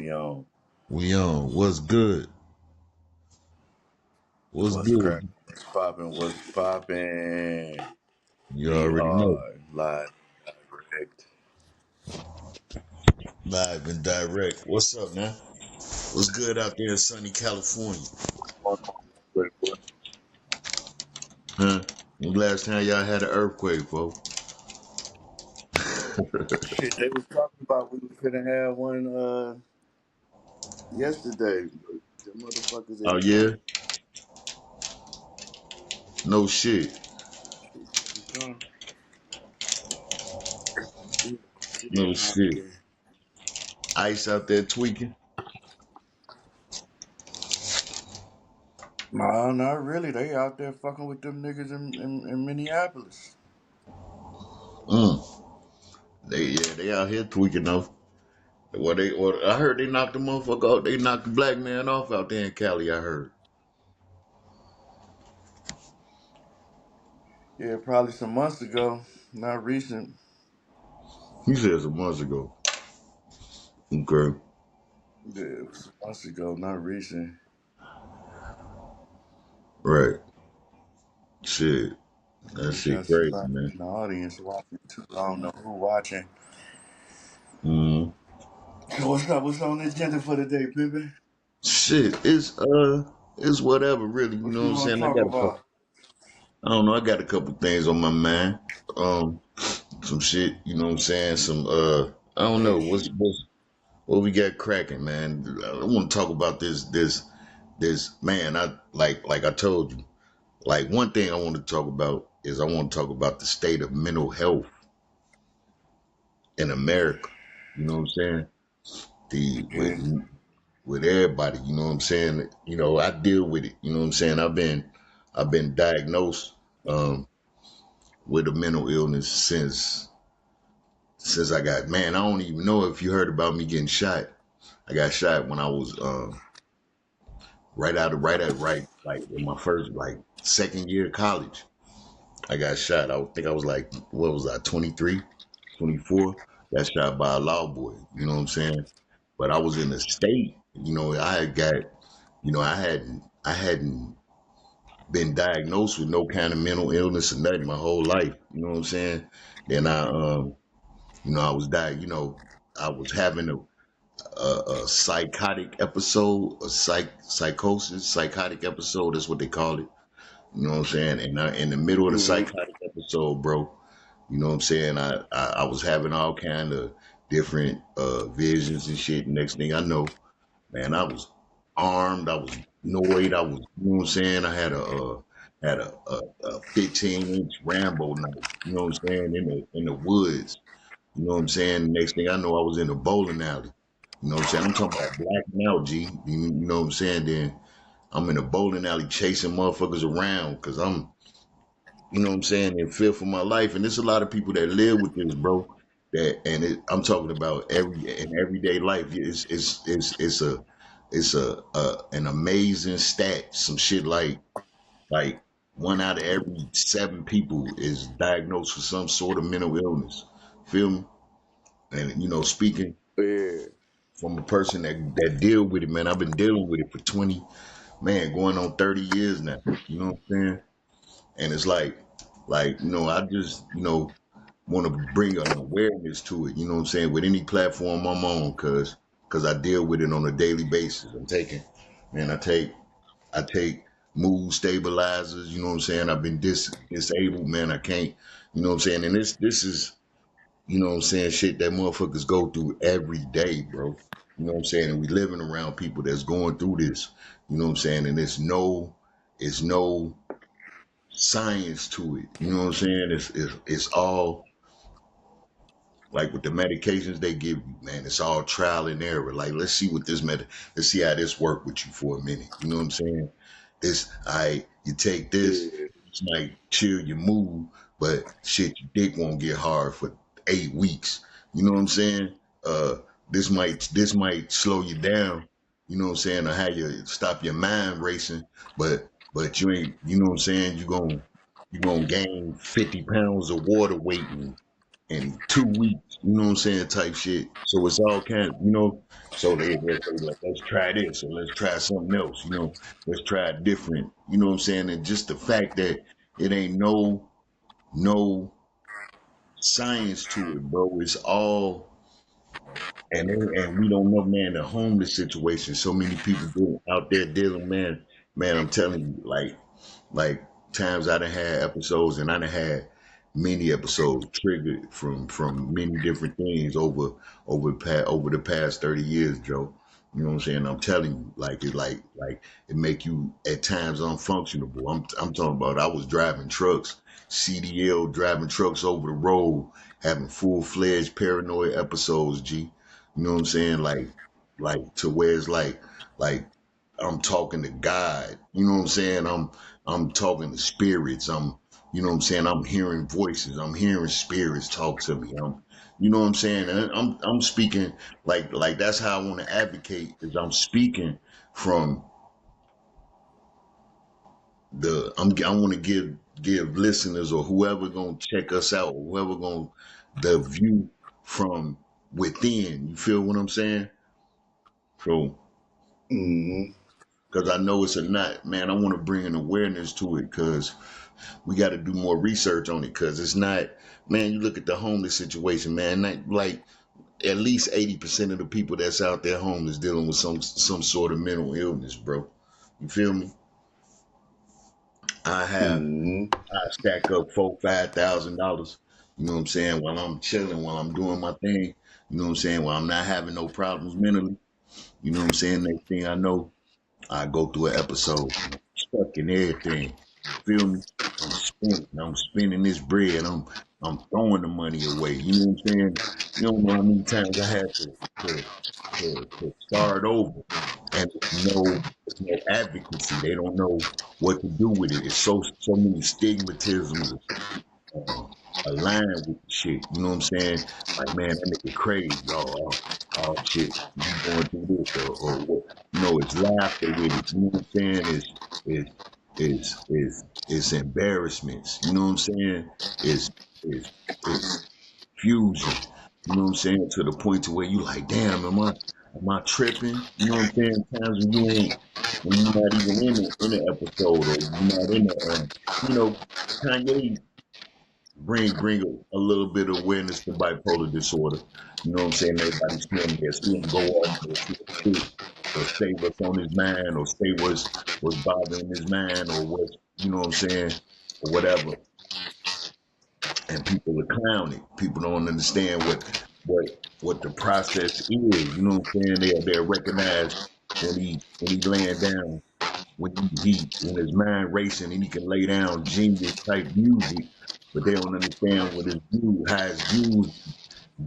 We on. We on. What's good? What's What's good? cracking? What's popping? What's popping? You We already know. are live, direct. Live and direct. What's up, man? What's good out there in sunny California? What's going on? Wait, what? Huh? When last time y'all had an earthquake, folks? Shit, they was talking about we was finna have one yesterday, but the motherfuckers Oh ain't yeah? come. No shit. Shit, didn't come. We shit No out shit. there. Ice out there tweaking? No, not really. They out there fucking with them niggas in Minneapolis. Mm. They out here tweaking though. I heard they knocked the motherfucker out. They knocked the black man off out there in Cali, I heard. Yeah, probably some months ago. Not recent. He said some months ago. Okay. Yeah, it was some months ago, not recent. Right. Shit. That We shit got crazy, somebody man. in the audience watching too. I don't know who watching. Mm. So what's up? What's on the agenda for today, Pimpin'? Shit, it's whatever really. You What know what you I'm want to saying? talk about? I don't know. I got a couple things on my mind. Um, some shit. You know what I'm saying? I don't know. Hey, shit. What we got cracking, man? I want to talk about this man. Like I told you. Like one thing I want to talk about is I want to talk about the state of mental health in America. You know what I'm saying? The Yeah. with everybody. You know what I'm saying? You know, I deal with it. You know what I'm saying? I've been diagnosed with a mental illness since I got, man. I don't even know if you heard about me getting shot. I got shot when I was right like in my first like second year of college. I got shot. I think I was like, what was I, 23, 24? Got shot by a law boy. You know what I'm saying? But I was in the state. You know, I had got, I hadn't been diagnosed with no kind of mental illness or nothing my whole life. You know what I'm saying? Then I was I was having a psychotic episode, psychosis, psychotic episode. That's what they call it. You know what I'm saying? And in the middle of the Mm-hmm. psychotic episode, bro, you know what I'm saying? I was having all kind of different visions and shit. Next thing I know, man, I was armed. I was annoyed. You know what I'm saying? I had a 15-inch Rambo knife. You know what I'm saying? In the woods. You know what I'm saying? Next thing I know, I was in a bowling alley. You know what I'm saying? I'm talking about blacking out, G. You know what I'm saying? Then I'm in a bowling alley chasing motherfuckers around because you know what I'm saying, in fear for my life. And there's a lot of people that live with this, bro. I'm talking about in everyday life. It's an amazing stat. Some shit like one out of every seven people is diagnosed with some sort of mental illness. Feel me? And speaking Yeah. from a person that deal with it, man, I've been dealing with it for 20, man, going on 30 years now. You know what I'm saying? And it's like I just want to bring an awareness to it. You know what I'm saying? With any platform I'm on, cause I deal with it on a daily basis. Man, I take mood stabilizers. You know what I'm saying? I've been disabled, man. I can't. You know what I'm saying? And this is what I'm saying, shit that motherfuckers go through every day, bro. You know what I'm saying? And we living around people that's going through this. You know what I'm saying? And it's no science to it. You know what I'm saying? It's all like with the medications they give you, man. It's all trial and error. Like let's see how this work with you for a minute. You know what I'm saying? You take this, Yeah. this might chill your mood, but shit, your dick won't get hard for 8 weeks. You know what I'm saying? This might slow you down. You know what I'm saying? Or how you stop your mind racing, but you ain't. You know what I'm saying? You gonna gain 50 pounds of water weight in 2 weeks, you know what I'm saying, type shit. So it's all kind of, so they say like, let's try this or let's try something else, let's try it different, you know what I'm saying? And just the fact that it ain't no science to it, bro. It's all and we don't know, man, the homeless situation. So many people out there dealing, man, I'm telling you, like times I done had episodes, and I done had many episodes triggered from many different things over the past 30 years, Joe. You know what I'm saying? I'm telling you, like it make you at times unfunctionable. I'm talking about I was driving trucks, CDL driving trucks over the road, having full fledged paranoid episodes, G. You know what I'm saying? Like to where it's like I'm talking to God. You know what I'm saying? I'm talking to spirits. You know what I'm saying? I'm hearing voices. I'm hearing spirits talk to me. You know what I'm saying? And I'm speaking like that's how I want to advocate is I'm speaking from I want to give listeners or whoever gonna check us out, or whoever gonna the view from within. You feel what I'm saying? So Mm-hmm. because I know it's a not, man. I want to bring an awareness to it because we got to do more research on it because it's not, man. You look at the homeless situation, man. Like at least 80% of the people that's out there homeless dealing with some sort of mental illness, bro. You feel me? I have Mm-hmm. I stack up $4,000, $5,000. You know what I'm saying? While I'm chilling, while I'm doing my thing. You know what I'm saying? While I'm not having no problems mentally. You know what I'm saying? Next thing I know, I go through an episode, stuck in everything. Feel me? I'm spending this bread. I'm throwing the money away. You know what I'm saying? You don't know how many times I had to start over, and there's no advocacy. They don't know what to do with it. It's so many stigmatisms uh, align with the shit. You know what I'm saying? Like, man, that nigga crazy. Oh shit, you going through this or what? It's laughter with it. You know what I'm saying? It's embarrassments. You know what I'm saying? It's fusion. You know what I'm saying? To the point to where you like, damn, am I tripping? You know what I'm saying? Times when you ain't, when you're not even in the episode or you're not in the, Kanye bring a little bit of awareness to bipolar disorder. You know what I'm saying? Everybody see him there, see him go off, or see him speak, or say what's on his mind, or say what's bothering his mind, or what's you know what I'm saying, or whatever. And people are clowning. People don't understand what the process is. You know what I'm saying? They'll recognize when he laying down when his mind racing and he can lay down genius type music, but they don't understand how his views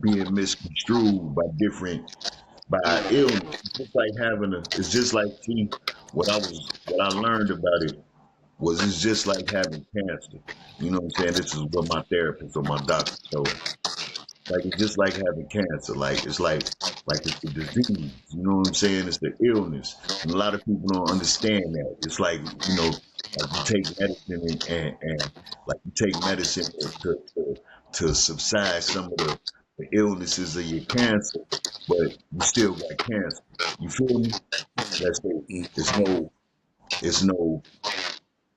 being misconstrued by illness. It's just like see what I learned about it was it's just like having cancer. You know what I'm saying? This is what my therapist or my doctor told me. Like it's just like having cancer. Like it's the disease. You know what I'm saying? It's the illness. And a lot of people don't understand that. It's like you take medicine and like you take medicine to subside some of the illnesses of your cancer, but you still got cancer. You feel me? That's it. It's no it's no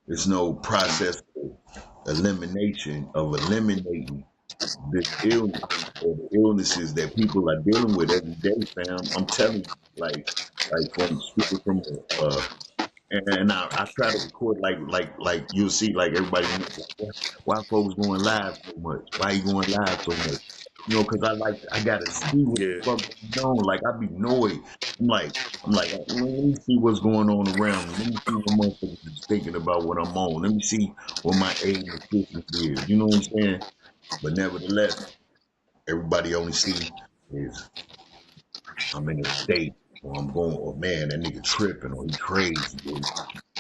it's no process of elimination of eliminating this illness or the illnesses that people are dealing with every day, fam. I'm telling you, like from speaking from and I try to record like you'll see like everybody like, why folks going live so much? Why you going live so much? Because I gotta see what the Yeah. fuck going on. Like I be annoyed. I'm like, let me see what's going on around me. Let me see what motherfuckers is thinking about what I'm on. Let me see what my aim efficiency is. You know what I'm saying? But nevertheless, everybody only see is I'm in a state or I'm going, or man, that nigga tripping or he crazy or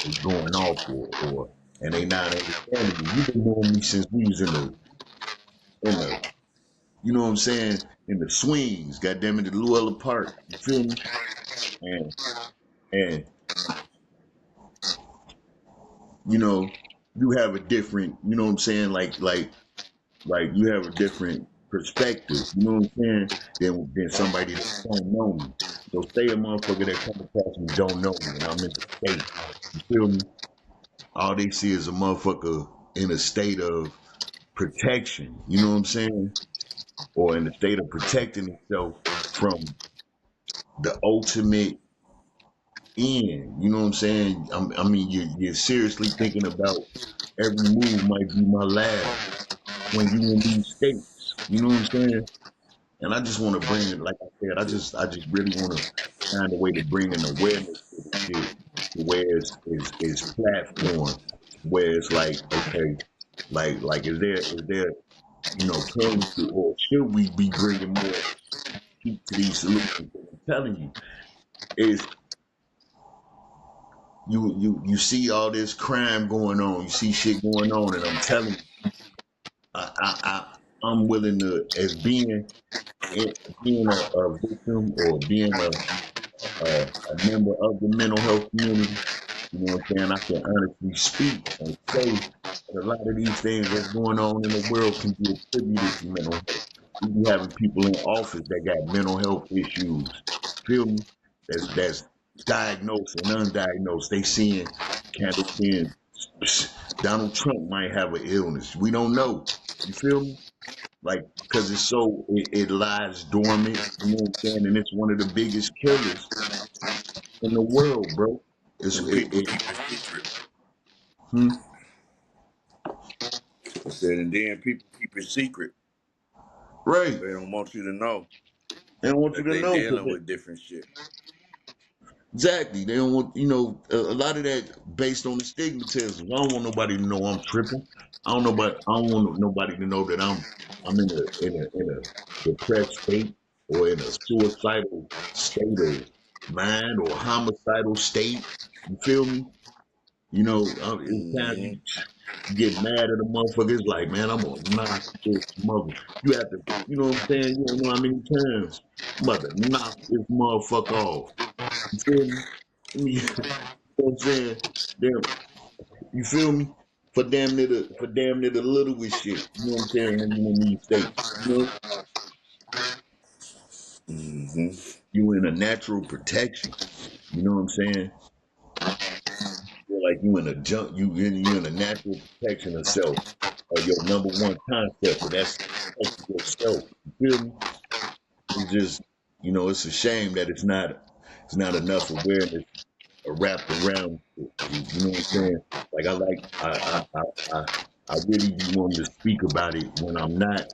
he going off or and they not understanding me. You've been knowing me since we was in the you know what I'm saying, in the swings, goddamn it, the Llewellyn Park. You feel me? And and you know, you have a different, you know what I'm saying, like you have a different perspective, you know what I'm saying, than somebody that don't know me. So say a motherfucker that come across me don't know me and I'm in the state, you feel me? All they see is a motherfucker in a state of protection, you know what I'm saying? Or in a state of protecting himself from the ultimate end, you know what I'm saying? I mean, you're seriously thinking about every move might be my last when you in these states, you know what I'm saying? And I just want to bring it, like I said, I just really want to find a way to bring an awareness to the shit, to where it's platform, where it's like, okay, like is there currency, or should we be bringing more heat to these solutions? I'm telling you, is you see all this crime going on, you see shit going on, and I'm telling you, I'm willing to, as being a victim, or being a member of the mental health community, you know what I'm saying? I can honestly speak and say that a lot of these things that's going on in the world can be attributed to mental health. We be having people in office that got mental health issues. Feel me? That's diagnosed and undiagnosed. They seeing Donald Trump might have an illness. We don't know. You feel me? Like, because it lies dormant. You know what I'm saying? And it's one of the biggest killers in the world, bro. It's And it, people it keep it secret. hmm? I said, and then people keep it secret. Right. They don't want you to know They don't want you that to they know, dealing with different shit. exactly. They don't want, a lot of that based on the stigmatism. I don't want nobody to know I'm tripping. I don't want nobody to know that I'm in a depressed state, or in a suicidal state of mind, or homicidal state. You feel me? It's time Hmm. you get mad at a motherfucker. It's like, man, I'm gonna knock this mother. You have to, you know what I'm saying? You don't know how many times I'm about to knock this motherfucker off. You feel me? You know what I'm saying? Damn, you feel me? For damn near the littlest shit. You know what I'm saying? When you in these states, Hmm. you in a natural protection. You know what I'm saying? Feel like you in a junk. You in a natural protection of self. Your number one concept, and that's protecting yourself. You feel me? It's just, it's a shame that it's not enough awareness wrapped around it. You know what I'm saying? Like, I really be wanting to speak about it when I'm not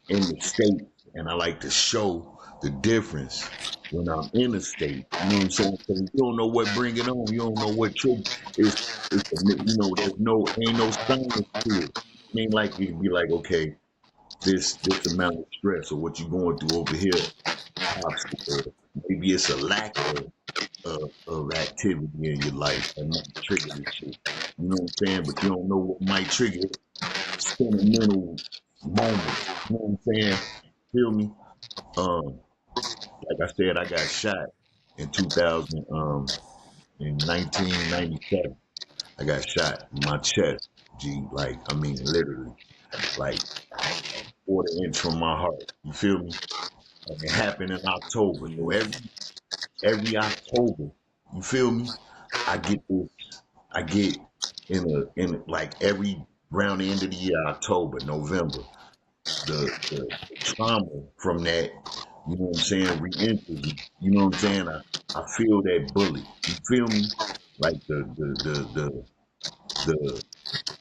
in the state, and I like to show the difference when I'm in the state. You know what I'm saying? Because you don't know what bring it on. You don't know what trigger. There's ain't no science to it. It ain't like you can be like, okay, this amount of stress, or what you're going through over here, obstacle. Maybe it's a lack of activity in your life that might trigger this shit. You know what I'm saying? But you don't know what might trigger it. Sentimental moments. You know what I'm saying? Feel me? Um, like I said, I got shot in 2000, in 1997. I got shot in my chest. G, like, I mean, literally, like, quarter inch from my heart. You feel me? And it happened in October. So every October, you feel me? I get this. I get in like every round the end of the year, October, November, the trauma from that, you know what I'm saying, re-enters me. You know what I'm saying? I feel that bullet. You feel me? Like the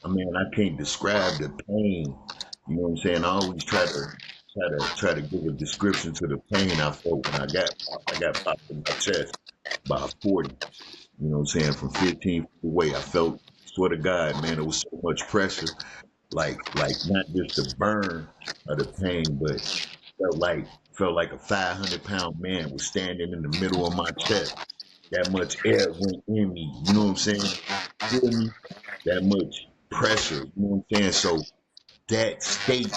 I mean, I can't describe the pain. You know what I'm saying? I always try to give a description to the pain I felt when I got popped. I got popped in my chest by 40. You know what I'm saying? From 15 feet away, I felt. Swear to God, man, it was so much pressure. Like not just the burn of the pain, but felt like felt like a 500-pound man was standing in the middle of my chest. That much air went in me. You know what I'm saying? Feel me? That much pressure. You know what I'm saying? So that state,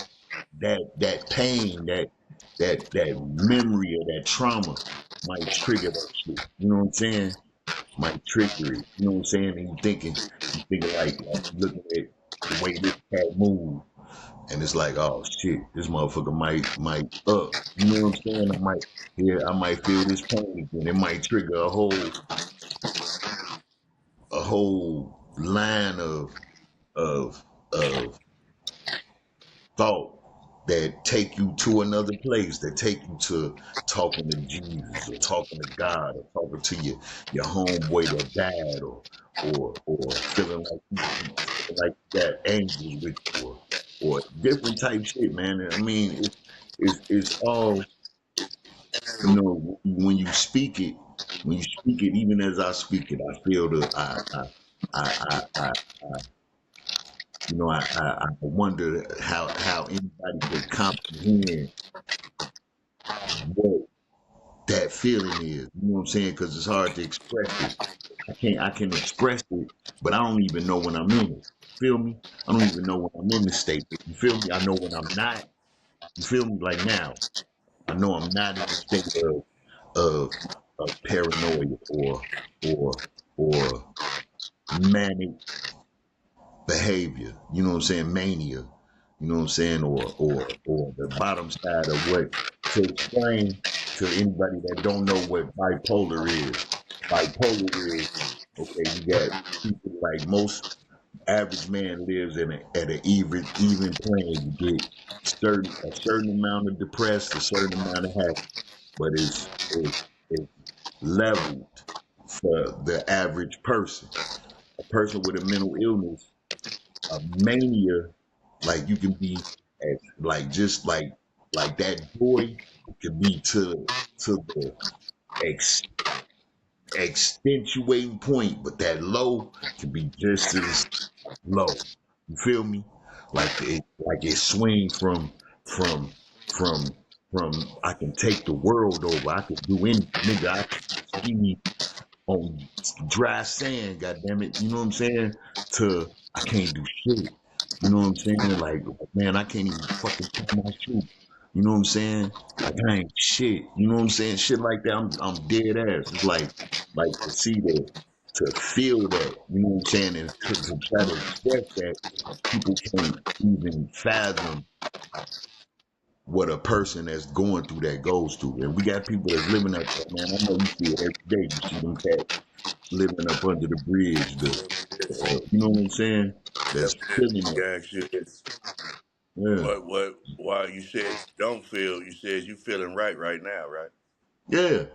that pain, that memory of that trauma might trigger that shit. You know what I'm saying? Might trigger it. You know what I'm saying? And you thinking like you looking at the way this cat moved. and it's like, oh shit, this motherfucker might up. You know what I'm saying? I might feel this pain again. It might trigger a whole line of thought that take you to another place, that take you to talking to Jesus or talking to God or talking to your homeboy that died, or feeling like you got angels with you, or different type shit, man. I mean, it's all, when you speak it, even as I speak it, I feel I I wonder how anybody could comprehend what that feeling is. You know what I'm saying? Because it's hard to express it. I can express it, but I don't even know when I'm in it. You feel me? I don't even know when I'm in the state. You feel me? I know when I'm not. You feel me? Like now, I know I'm not in the state of of paranoia or manic behavior. You know what I'm saying? Mania. You know what I'm saying? Or the bottom side of what, to explain to anybody that don't know what bipolar is. Bipolar is, okay, you got people, like most average man lives at an even plane. You get a certain amount of depressed, a certain amount of happy, but it's leveled for the average person. A person with a mental illness, a mania, like you can be at, like, just like that joy could be to the ex, extenuating point, but that low can be just as low. You feel me? Like it swings from from from I can take the world over. I can do any, nigga. I can see me on dry sand, goddamn it. You know what I'm saying? To I can't do shit. You know what I'm saying? Like, man, I can't even fucking put my shoe. You know what I'm saying? Like, I ain't shit. You know what I'm saying? Shit like that. I'm dead ass. It's like to see to feel that. You know what I'm saying? And to try to express that, people can't even fathom what a person that's going through that goes through. And we got people that's living up there, man. I know you see it every day. You see them cats living up under the bridge, you know what I'm saying? Let That's feeling me it. ask you this. Yeah. While you said you don't feel, you said you feeling right now, right? Yeah.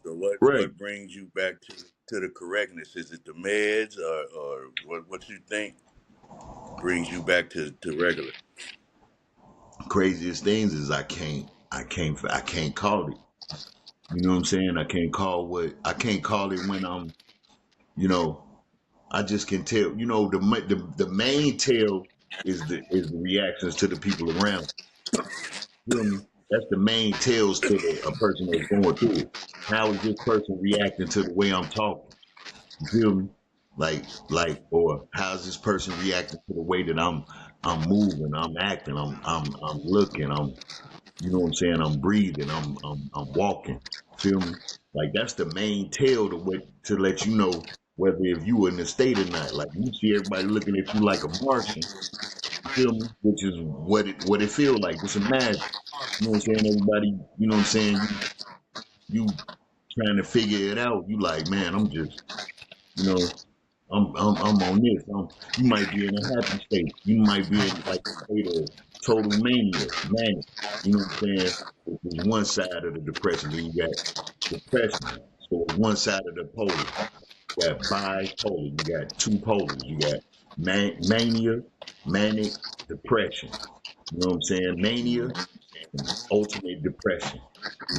So Right. what brings you back to the correctness? Is it the meds, or what you think brings you back to regular? Craziest things is I can't call it. You know what I'm saying? I can't call it when I'm, you know, I just can tell. The main tell is the reactions to the people around. You feel me? That's the main tells to a person that's going through it. How is this person reacting to the way I'm talking? You feel me? Or how's this person reacting to the way that I'm moving, I'm acting, I'm looking, you know what I'm saying, I'm breathing, I'm walking. Feel me? Like, that's the main tell to let you know whether if you were in the state or not. Like, you see everybody looking at you like a Martian. You feel me? Which is what it feel like. Just imagine. You know what I'm saying? Everybody, you know what I'm saying? You trying to figure it out. You like, man, I'm just, you know, I'm on this. You might be in a happy state. You might be in like a state of total mania, manic. You know what I'm saying? Which is one side of the depression. Then you got depression. So it's one side of the polar. You got bipolar. You got two polars. You got mania, manic, depression. You know what I'm saying? Mania and ultimate depression.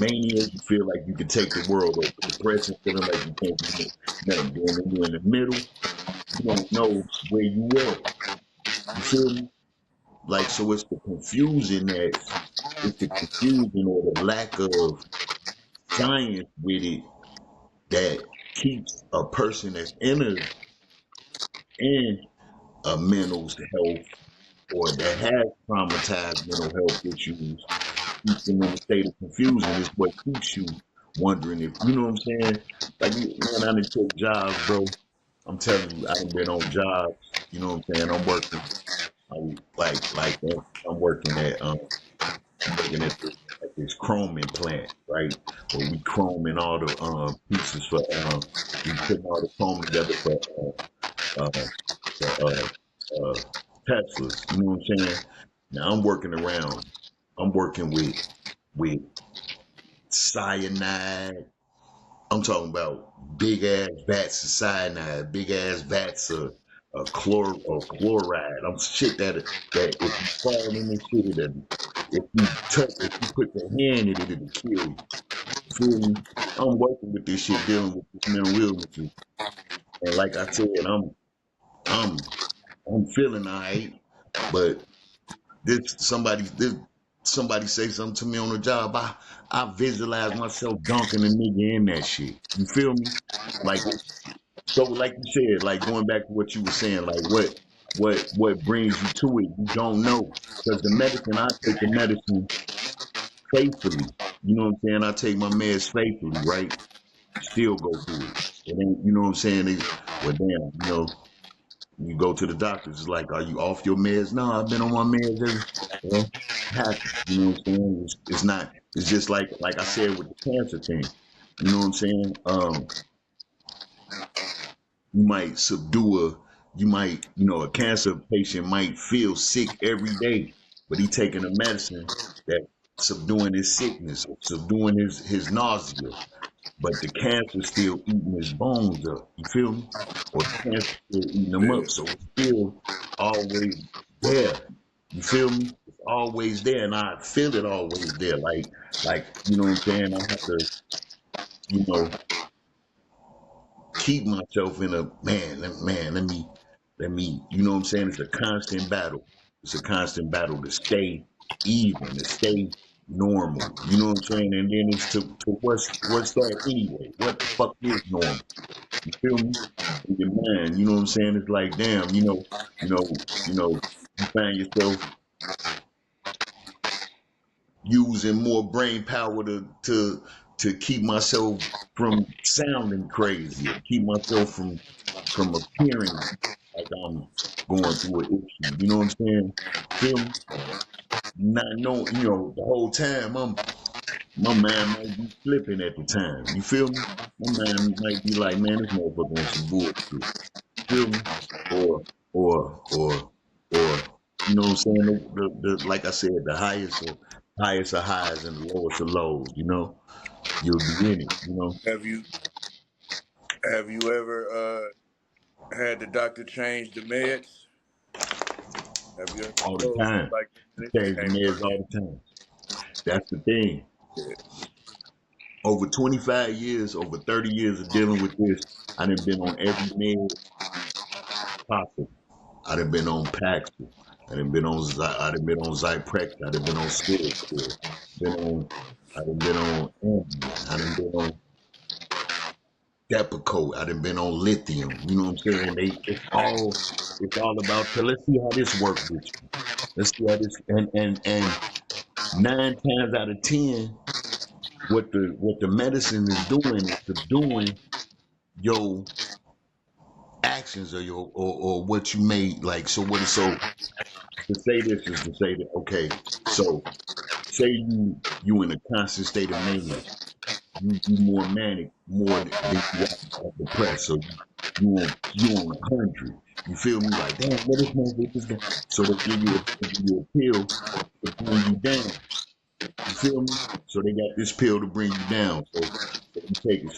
Mania, you feel like you can take the world over. Depression, feeling like you can't do nothing. Then when you're in the middle, you don't know where you at. You feel me? Like, so it's the confusion or the lack of science with it that keeps a person that's in a mental health, or that has traumatized mental health issues, keeps them in a state of confusion. Is what keeps you wondering, if you know what I'm saying. Like, man, I didn't take jobs, bro. I'm telling you, I done been on jobs. You know what I'm saying. like I'm working at I'm working at this chroming plant, right? Where we chroming all the pieces for we putting all the chrome together uh for Teslas. You know what I'm saying? Now I'm working with cyanide. I'm talking about big ass vats of cyanide, big ass vats of chloride. I'm shit that if you fall in this shit, if you put your hand in it, it'll kill you. Feel me? I'm working with this shit, dealing with this mental illnesses, and like I said, I'm I'm feeling alright, but this somebody say something to me on the job. I visualize myself dunking a nigga in that shit. You feel me? Like so, like you said, like going back to what you were saying, like what brings you to it, you don't know. Because the medicine, I take the medicine faithfully. You know what I'm saying? I take my meds faithfully, right? Still go through it. It ain't, you know what I'm saying? Well, damn, you go to the doctors, it's like, are you off your meds? No, I've been on my meds every, well, it happens. You know what I'm saying? It's not, it's just like I said with the cancer thing. You know what I'm saying? You might subdue you might, a cancer patient might feel sick every day, but he taking a medicine that subduing his sickness, subduing his nausea, but the cancer still eating his bones up. You feel me? Or the cancer still eating them Yeah. up. So it's still always there. You feel me? It's always there, and I feel it always there. Like you know what I'm saying? I have to, you know, keep myself in a man. Let me. You know what I'm saying? It's a constant battle. It's a constant battle to stay even, to stay normal. You know what I'm saying? And then it's to what's that anyway? What the fuck is normal? You feel me? In your mind, you know what I'm saying? It's like, damn, you find yourself using more brain power to keep myself from sounding crazy, or keep myself from appearing like I'm going through an issue. You know what I'm saying? Feel me? Not knowing, the whole time my mind might be flipping at the time. You feel me? My mind might be like, man, this motherfucker on some bullshit. Feel me? Or or you know what I'm saying? The like I said, the highest of highs and the lowest of lows. You'll be in it. Have you have you ever had the doctor change the meds? Have you ever All the told something time. like that and You it just change the ain't meds working? all the time. That's the thing. Yeah. Over 25 years, over 30 years of dealing with this, I done been on every med possible. I done been on Paxil. I done been on Zyprexa. I done been on Seroquel. Been on. I done been on Ambien. I done been on Depakote. I done been on lithium. You know what I'm saying? It's all about. So let's see how this work with you. Let's see how this and 9 times out of 10, what the medicine is doing is subduing your actions, or or what you made. Like, so what is so to say this is to say that, okay, so say you in a constant state of mania. You more manic more than you are depressed. So you on 100. You feel me? Like, damn, what is this guy? So they give you a pill to bring you down. You feel me? So they got this pill to bring you down. So you take it.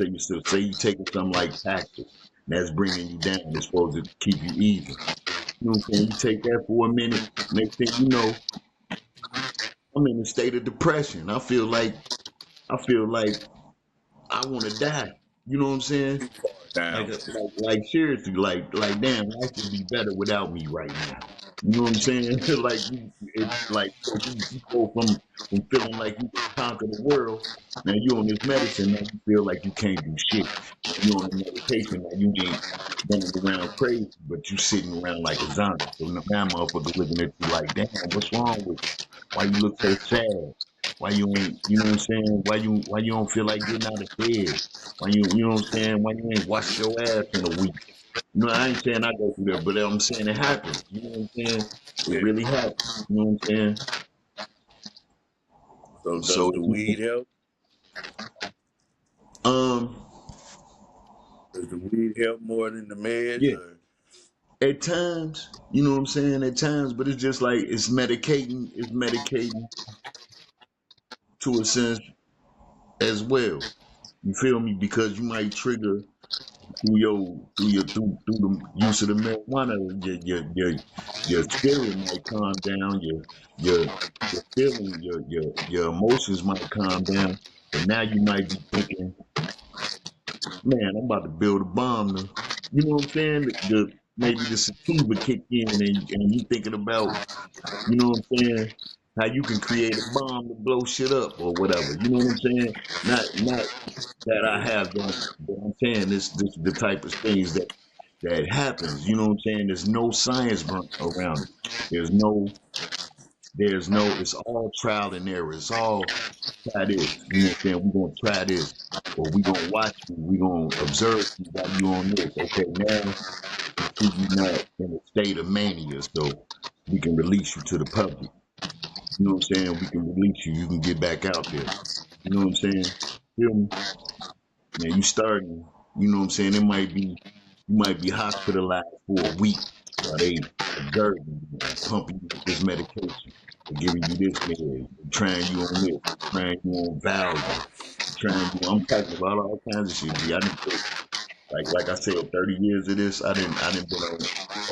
Say you taking something like Paxil, and that's bringing you down. It's supposed to keep you even. You know what I'm saying? You take that for a minute. Next thing you know, I'm in a state of depression. I feel like I want to die. You know what I'm saying? Too far Like, down. like seriously, like, damn, life would be better without me right now. You know what I'm saying? So you go from feeling like you can conquer the world. Now you on this medicine, now you feel like you can't do shit. You on the medication, now you ain't running around crazy, but you sitting around like a zombie. So now motherfuckers looking at you like, damn, what's wrong with you? Why you look so sad? Why you ain't, you know what I'm saying? Why you don't feel like getting out of bed? Why you know what I'm saying? Why you ain't washed your ass in a week? No, I ain't saying I go through that, but I'm saying it happens. You know what I'm saying? It Yeah. really happens. You know what I'm saying? So does So, the weed help? um, Does the weed help more than the meds? yeah, Or at times, you know what I'm saying? At times, but it's just like it's medicating to a sense as well. You feel me? Because you might trigger through the use of the marijuana, your spirit might calm down, your feeling, your emotions might calm down, but now you might be thinking, man, I'm about to build a bomb now. You know what I'm saying? Maybe the sativa kick in and you thinking about, you know what I'm saying, how you can create a bomb to blow shit up or whatever. You know what I'm saying? Not that I yeah, have done, but I'm saying this the type of things that happens. You know what I'm saying? There's no science around it. There's no, it's all trial and error. It's all try this. You know what I'm saying? We're gonna try this, or we're gonna watch you. We're gonna observe you while you on this. Okay, now we see you not in a state of mania, so we can release you to the public. You know what I'm saying? We can release you. You can get back out there. You know what I'm saying? Feel me? Now you starting, you know what I'm saying? You might be hospitalized for a week while they observe you and pumping you with this medication. They're giving you this med, they're trying you on this, they're trying you on Valium, they're trying you. I'm talking about all kinds of shit. G. I didn't put like I said, 30 years of this. I didn't been on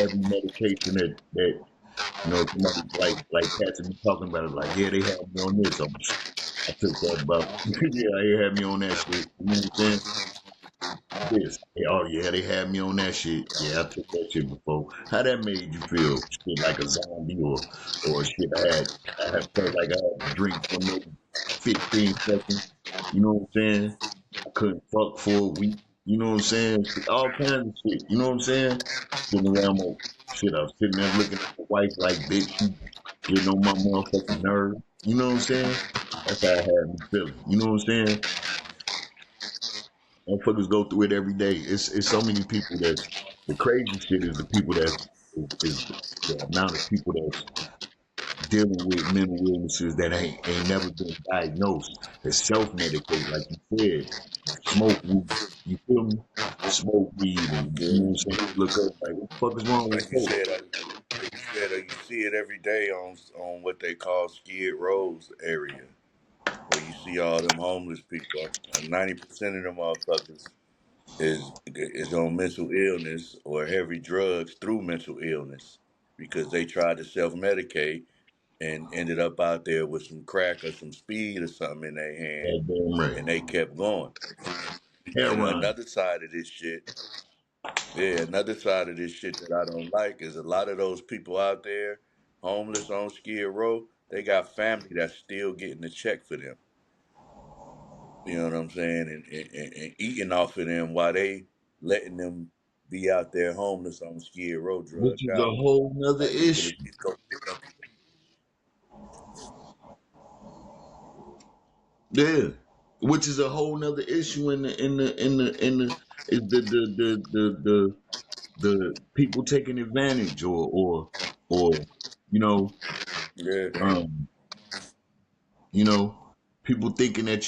every medication that somebody like cats be talking about it. Like yeah, they had me on this. I took that about yeah, they had me on that shit. You know what I'm saying? This. Oh yeah, they had me on that shit. Yeah, I took that shit before. How that made you feel? Shit like a zombie or shit. I had felt like I had to drink for maybe 15 seconds. You know what I'm saying? I couldn't fuck for a week. You know what I'm saying? Shit, all kinds of shit. You know what I'm saying? Sitting around my shit. I was sitting there looking at my wife like, bitch, you getting on my motherfucking nerve. You know what I'm saying? That's how I had me feeling. You know what I'm saying? Motherfuckers go through it every day. It's so many people that's the crazy shit is the people is the amount of people that's dealing with mental illnesses that ain't never been diagnosed, that self medicate, like you said, smoke weed. You feel me? Smoke weed and you know yeah. what I'm saying? Look up like what the fuck is wrong with Like you folks? said, you see it every day on what they call Skid Row's area, where you see all them homeless people. 90% of them motherfuckers is on mental illness or heavy drugs through mental illness because they tried to self medicate and ended up out there with some crack or some speed or something in their hand, That damn and right. they kept going. And Heroin. another side of this shit that I don't like is a lot of those people out there, homeless on Skid Row, they got family that's still getting a check for them. You know what I'm saying? And eating off of them while they letting them be out there homeless on Skid Row, Which drugged is a out. whole nother Like people issue. that just go pick up. Yeah, which is a whole nother issue is the people taking advantage or you know Yeah, um you know people thinking that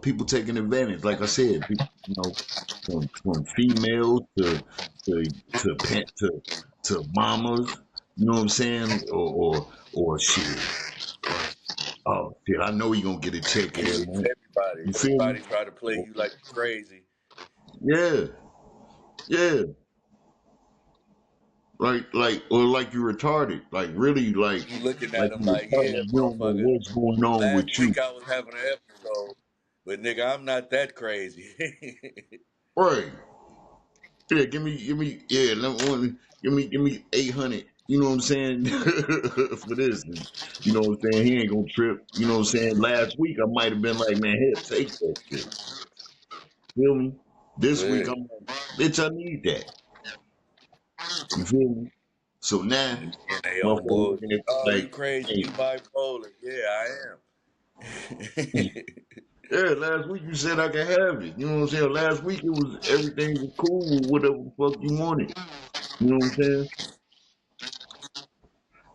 people taking advantage. Like I said, from females to mamas. You know what I'm saying? Or shit. Oh shit! I know you gonna get a check every it's month. everybody. You feel me? Everybody try to play you like you crazy. Yeah, yeah. Like you retarded. Like really, You looking at like them you like, retarded. yeah, Like you don't know motherfucker. what's going on with Last you. week I was having an episode, but nigga, I'm not that crazy. Right? Yeah. Yeah. Give me 800. You know what I'm saying for this. And, you know what I'm saying? He ain't gonna trip. You know what I'm saying? Last week I might have been like, man, here, take that shit. Feel me? This week Yeah. I'm like, bitch, I need that. You feel me? So now, And they on motherfucker bullshit. looking at Oh, you you like, crazy? hey, You bipolar? Yeah, I am. Yeah, last week you said I could have it. You know what I'm saying? Last week it was everything was cool, whatever the fuck you wanted. You know what I'm saying?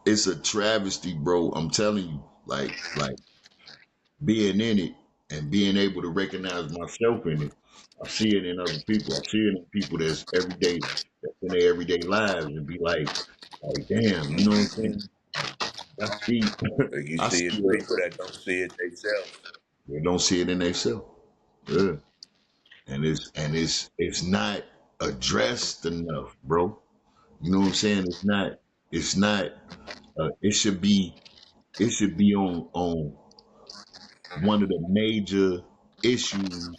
It's a travesty, bro. I'm telling you, like being in it and being able to recognize myself in it. I see it in other people. I see it in people that's everyday, that's in their everyday lives, and be like, damn, you know what I'm saying? I see, Like you I see see it, it. people that don't see it themselves. They don't see it in themselves. Yeah. And it's not addressed enough, bro. You know what I'm saying? It's not it should be on one of the major issues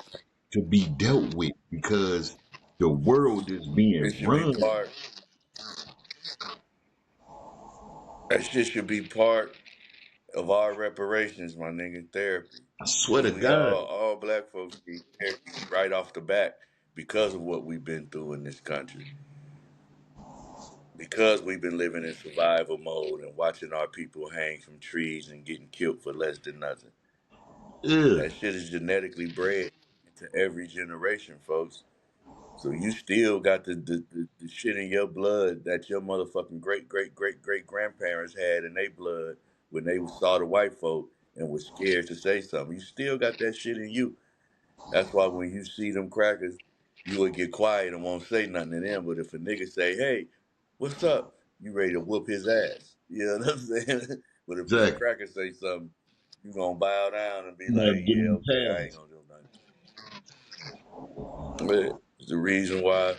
to be dealt with because the world is It being should be run. part. That shit should be part of our reparations, my nigga. Therapy, I swear because to we God. all black folks need therapy right off the bat because of what we've been through in this country. Because we've been living in survival mode and watching our people hang from trees and getting killed for less than nothing. Yeah. That shit is genetically bred into every generation, folks. So you still got the shit in your blood that your motherfucking great grandparents had in their blood when they saw the white folk and was scared to say something. You still got that shit in you. That's why when you see them crackers, you would get quiet and won't say nothing to them. But if a nigga say, "Hey, what's up?" you ready to whoop his ass. You know what I'm saying? But if me and Exactly. Cracker say something, you gonna bow down and be You're like, not "Yeah, getting okay, I ain't past. gonna do nothing." But it's the reason why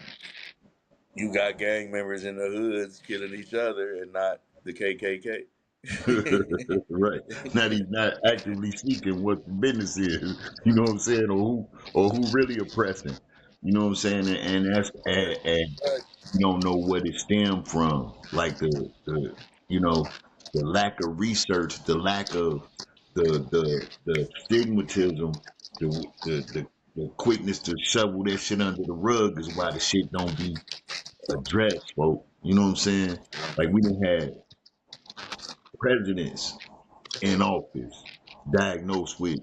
you got gang members in the hoods killing each other and not the KKK. Right. Not even not actively seeking what the business is. You know what I'm saying? Or who really oppressing. You know what I'm saying? And that's Right. and Right. you don't know what it stemmed from. Like the you know, the lack of research, the lack of the stigmatism, the quickness to shovel that shit under the rug is why the shit don't be addressed, folks. You know what I'm saying? Like we done had presidents in office diagnosed with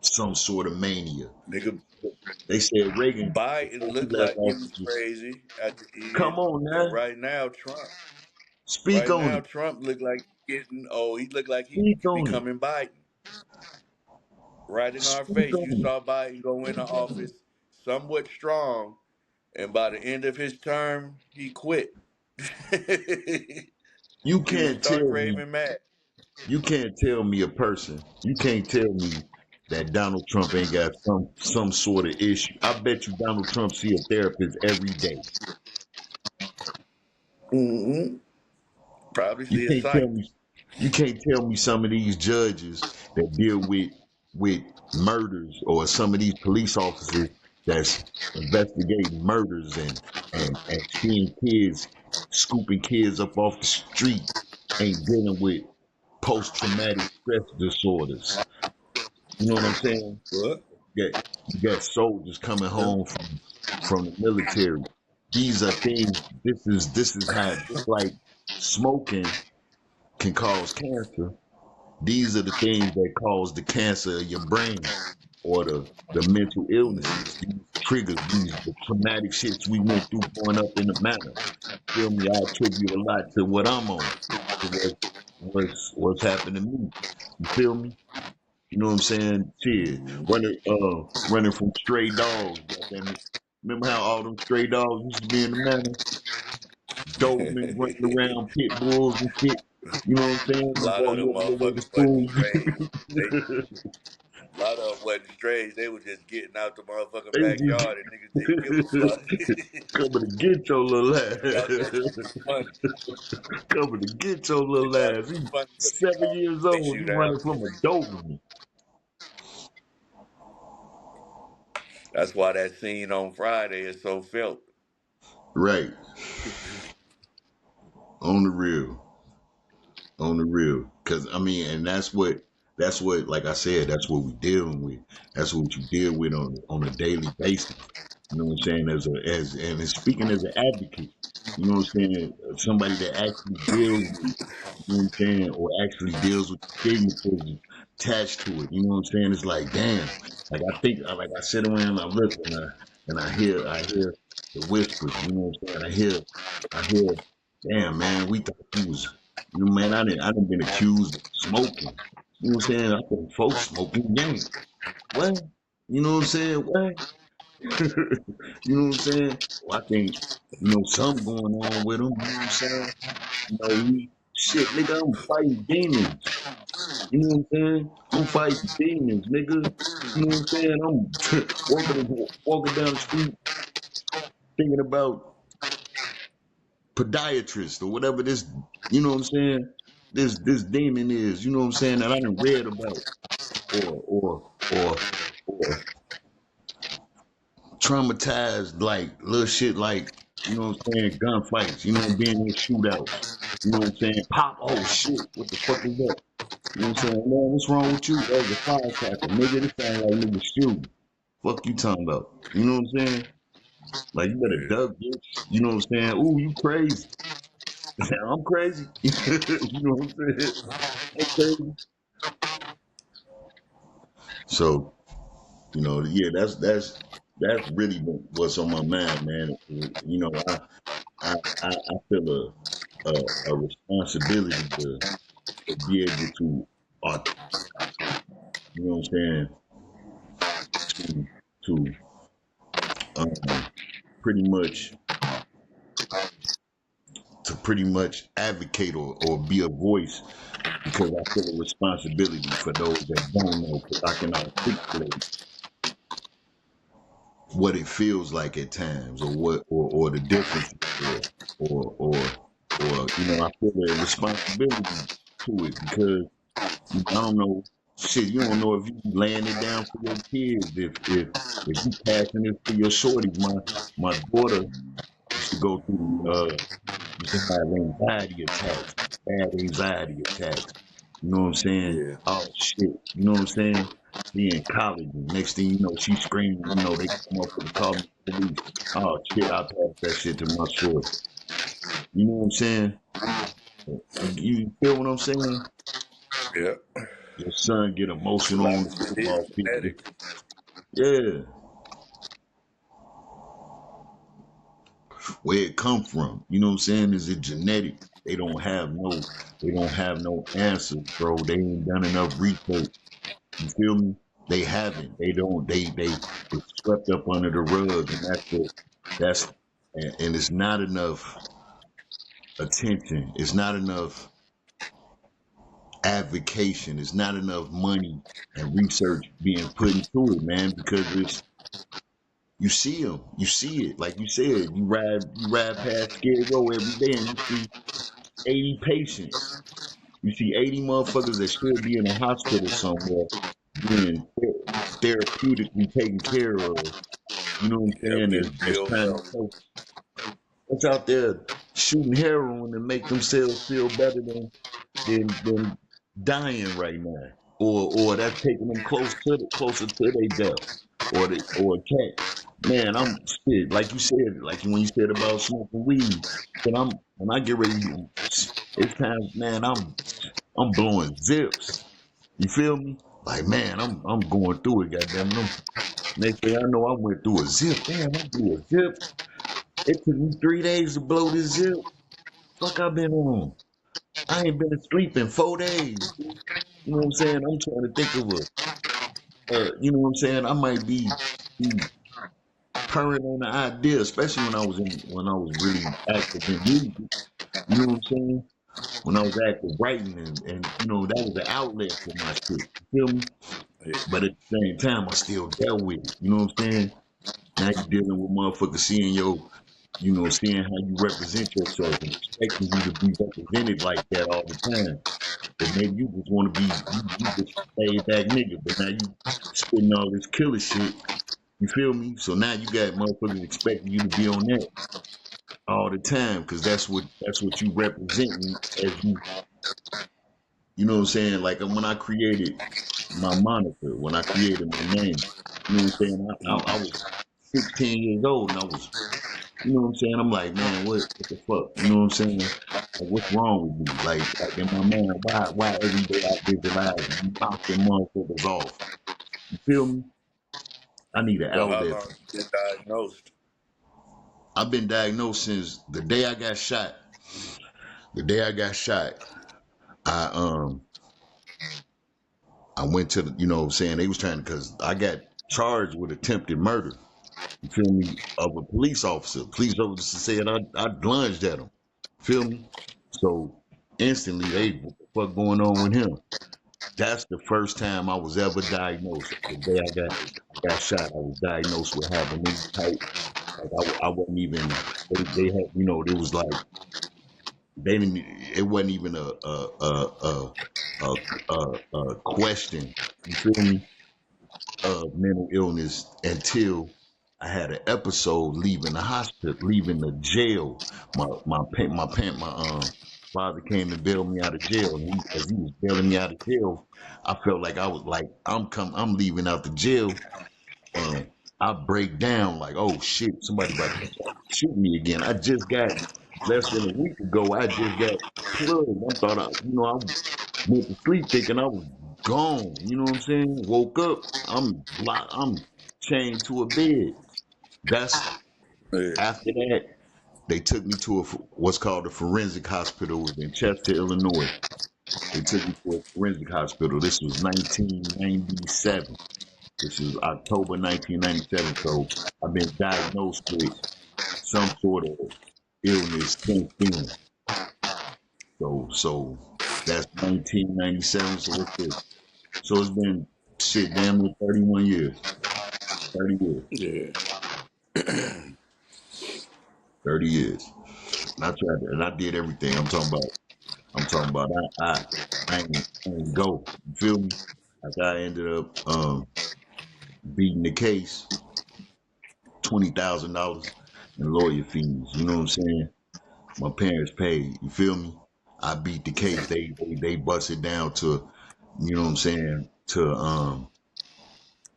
some sort of mania. Nigga, They said Reagan, Biden before he looked left like he was office, crazy at the come end, on and now, right now Trump. speak Right on now it, Trump looked like getting. Oh, he looked like he speak on it, becoming Biden. Right in our speak face, you on saw Biden go into office somewhat strong, and by the end of his term, he quit. You He was can't stark tell me, raving mad. you can't tell me a person, you can't tell me that Donald Trump ain't got some sort of issue. I bet you Donald Trump see a therapist every day. Hmm. Probably You see a can't tell psych. me you can't tell me some of these judges that deal with murders or some of these police officers that's investigating murders and seeing kids scooping kids up off the street ain't dealing with post traumatic stress disorders. You know what I'm saying? What? You got soldiers coming Yeah. home from the military. These are things. This is how just like smoking can cause cancer. These are the things that cause the cancer of your brain or the mental illnesses. These triggers, these the traumatic shits we went through growing up in the manor. Feel me? I attribute a lot to what I'm on, to what's happened to me. You feel me? You know what I'm saying? Shit, running from stray dogs. Goddamn it! Remember how all them stray dogs used to be in the manor? Doberman running around, pit bulls and shit. You know what I'm saying? A And lot all of them you ever know motherfuckers wasn't strays. They the A lot of them wasn't strays. They was just getting out the motherfucking they backyard and niggas didn't give a fuck. just coming to get your little They thought that ass. shit was funny. Coming to get your They little thought it ass. was He funny, but they 7 years chase old. you You down. running from a Doberman. That's why that scene on Friday is so felt. Right. On the real. On the real. Cause I mean, and that's what like I said, that's what we dealing with. That's what you deal with on a daily basis. You know what I'm saying? And speaking as an advocate, you know what I'm saying? Somebody that actually deals with, you know what I'm saying, or actually deals with stigmatism. attached to it. You know what I'm saying? It's like, damn. Like I think, like I sit around, and I look, and I hear the whispers. You know what I'm saying? I hear, damn man, we thought you was, you know, man. I didn't been accused of smoking. You know what I'm saying? I think folks smoking gang. What? You know what I'm saying? What? You know what I'm saying? Well, I think, something going on with him. You know what I'm saying? Shit, nigga, I'm fighting demons. You know what I'm saying? I'm fighting demons, nigga. You know what I'm saying? I'm walking down the street thinking about podiatrist or whatever this, you know what I'm saying? This demon is, you know what I'm saying? That I done read about or traumatized like little shit like, you know what I'm saying, gunfights, being in shootouts. You know what I'm saying? Pop, oh shit, what the fuck is that? You know what I'm saying? Man, what's wrong with you? That was a firecracker. Nigga, this sound like nigga shooting. Fuck you talking about? You know what I'm saying? Like you better Yeah. duck, bitch. You know what I'm saying? Ooh, you crazy. I'm crazy. You know what I'm saying? I'm crazy. So, yeah, that's really what's on my mind, man. I feel a responsibility to be able to, you know what I'm saying, to um, pretty much pretty much advocate or be a voice because I feel a responsibility for those that don't know because I can articulate what it feels like at times or or the difference or I feel a responsibility to it because I don't know shit you don't know if you laying it down for your kids if you passing it for your shorties. My daughter used to go through used to have anxiety attacks, bad anxiety attacks. You know what I'm saying? Yeah. Oh shit. You know what I'm saying? She in college and next thing you know, she screaming, they come up and call me the police. Oh shit, I pass that shit to my short. You know what I'm saying? You feel what I'm saying? Yeah. Your son get A emotional lot on of the shit is football field. genetic. Yeah. Where it come from. You know what I'm saying? Is it genetic? They don't have no answers, bro. They ain't done enough research. You feel me? They haven't. They don't. They it's swept up under the rug, and that's and it's not enough attention. It's not enough advocation. It's not enough money and research being put into it, man. Because it's you see them, you see it. Like you said, you ride past Skid Row every day, and you see 80 patients. You see 80 motherfuckers that should be in a hospital somewhere being therapeutically taken care of. You know what I'm Yep. saying? Getting That's real trying to healthy. help. That's out there shooting heroin to make themselves feel better than dying right now, or that's taking them closer to their death, or a cat. Man, I'm shit. Like you said, like when you said about smoking weed, but when I get ready, it's time, man. I'm blowing zips. You feel me? Like man, I'm going through it. Goddamn it. Next thing I know, I went through a zip. Damn, I blew a zip. It took me 3 days to blow this zip. Fuck, I been on. I ain't been asleep in 4 days. You know what I'm saying? I'm trying to think of you know what I'm saying? I might be purring on the idea, especially when I was really active in music. You know what I'm saying? When I was active writing and that was an outlet for my shit. You feel me? Yeah. But at the same time, I still dealt with it. You know what I'm saying? Now you're dealing with motherfuckers seeing how you represent yourself and expecting you to be represented like that all the time. But maybe you just want to be you just laid back nigga, but now you spitting all this killer shit. You feel me? So now you got motherfuckers expecting you to be on that all the time because that's what you representing as you know what I'm saying? Like when I created my moniker, when I created my name, you know what I'm saying? I was 16 years old and I was, you know what I'm saying? I'm like, man, what the fuck? You know what I'm saying? what's wrong with me? Like in my mind, why every day I visualize you knock them motherfuckers off? You feel me? I need an So how outlet. long you been diagnosed? I've been diagnosed since the day I got shot. The day I got shot, I I went to the, you know what I'm saying, they was trying to, cause I got charged with attempted murder. You feel me? Of a police officer. Police officer said I lunged at him. Feel me? So instantly, hey, what the fuck going on with him? That's the first time I was ever diagnosed. The day I got shot, I was diagnosed with having any type. Like I wasn't even. They had, you know, it was like they didn't. It wasn't even a question. You feel me? Of mental illness until I had an episode leaving the hospital, leaving the jail. My father came and bailed me out of jail, and as he was bailing me out of jail, I felt like I was like I'm leaving out the jail, and I break down like, oh shit, somebody about to shoot me again. I just got less than a week ago. I just got plugged. I thought I went to sleep thinking I was gone. You know what I'm saying? Woke up, I'm chained to a bed. That's Yeah. after that. They took me to what's called a forensic hospital. It was in Chester, Illinois. They took me to a forensic hospital. This was 1997. This is October 1997. So I've been diagnosed with some sort of illness since then. So that's 1997. So what's this? So it's been shit, damn near 31 years. 30 years. Yeah. 30 years. And I tried to, and I did everything. I'm talking about I ain't go. You feel me? Like I ended up beating the case, $20,000 in lawyer fees. You know what I'm saying? My parents paid. You feel me? I beat the case. They busted down to, you know what I'm saying, to